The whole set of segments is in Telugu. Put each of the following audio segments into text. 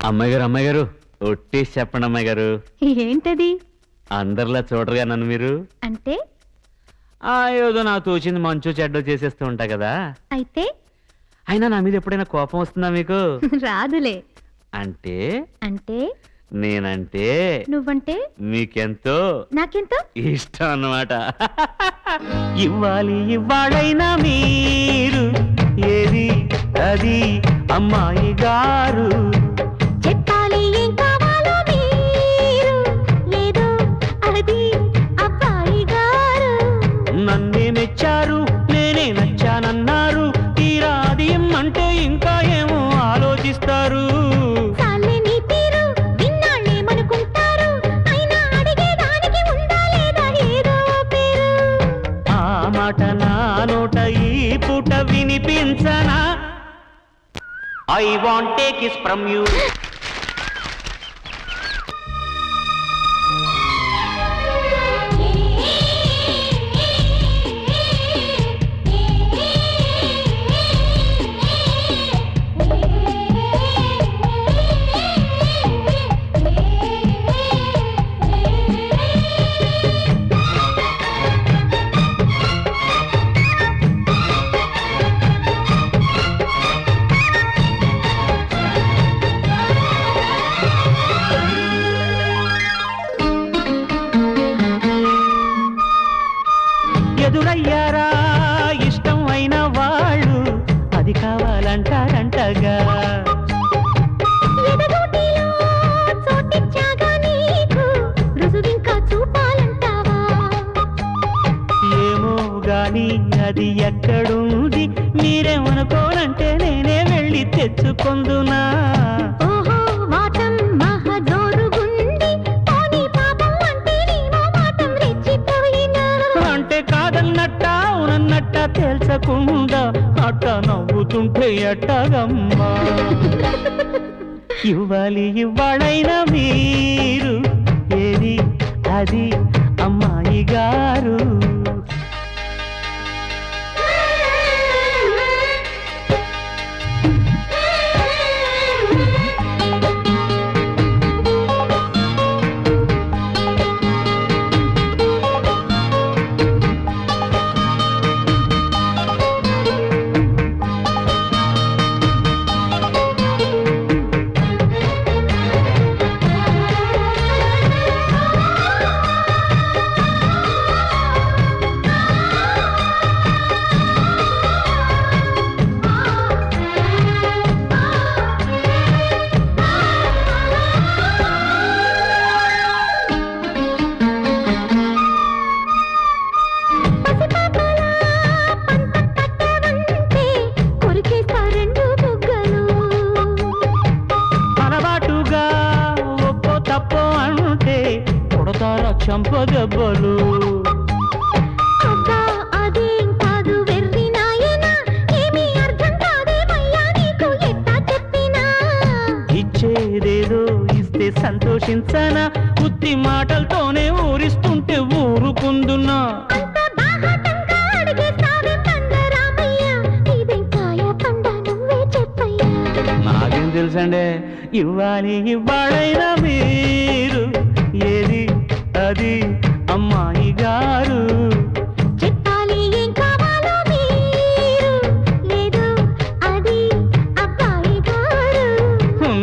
అమ్మాయి గారు ఒట్టేసి చెప్పండి అమ్మాయి గారు. ఏంటది? అందరిలా చూడరుగా నన్ను మీరు. అంటే ఏదో నాకు తోచింది మంచు చెడ్డో చేసేస్తూ ఉంటా కదా. అయితే అయినా నా మీద ఎప్పుడైనా కోపం వస్తుందా మీకు? రాదులే. అంటే అంటే నేనంటే నువ్వంటే మీకెంతో నాకెంతో ఇష్టం అన్నమాట. ఇవ్వాలైనా మీరు ఏది అది అమ్మాయి గారు. చెప్పాలి ఏం కావాలో మీరు ఏదో అది అబ్బాయి గారు. నన్నే మెచ్చారు నేనే నచ్చానన్నారు. తీరాది అంటే ఇంకా ఏమో ఆలోచిస్తారు. ఈ పూట వినిపించనా? I want take kiss from you. ఎదురయ్యారా ఇష్టం అయిన వాళ్ళు అది కావాలంటారంటగా. ఏమో గాని అది ఎక్కడుంది మీరేమనుకోనంటే నేనే వెళ్ళి తెచ్చుకొందునా. తేల్చకుండా అట్ట నవ్వుతుంటే ఎట్టగమ్మా. ఇవ్వాలైనా మీరు ఏది అది అమ్మాయి గారు. చంపదెబ్బలు ఇచ్చేదేదో ఇస్తే సంతోషించనా. ఉత్తి మాటలతోనే ఊరిస్తుంటే ఊరుకుందున్నా. నాకేం తెలుసండి. ఇవ్వాలైనా మీరు ఏది అది అమ్మాయి గారు. చెప్పాలి ఏం కావాలో మీరు ఏదో అది అబ్బాయి గారు.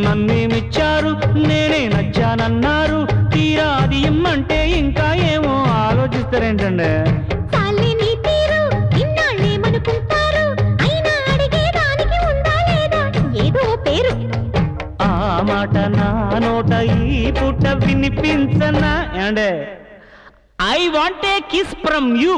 నన్నేమిచ్చారు నేనే నచ్చానన్నారు. తీరాది ఇమ్మంటే ఇంకా ఏమో ఆలోచిస్తారేంటండి. ఆ మాట నా నోట ఈ పూట వినిపించనా? అండే I want a kiss from you.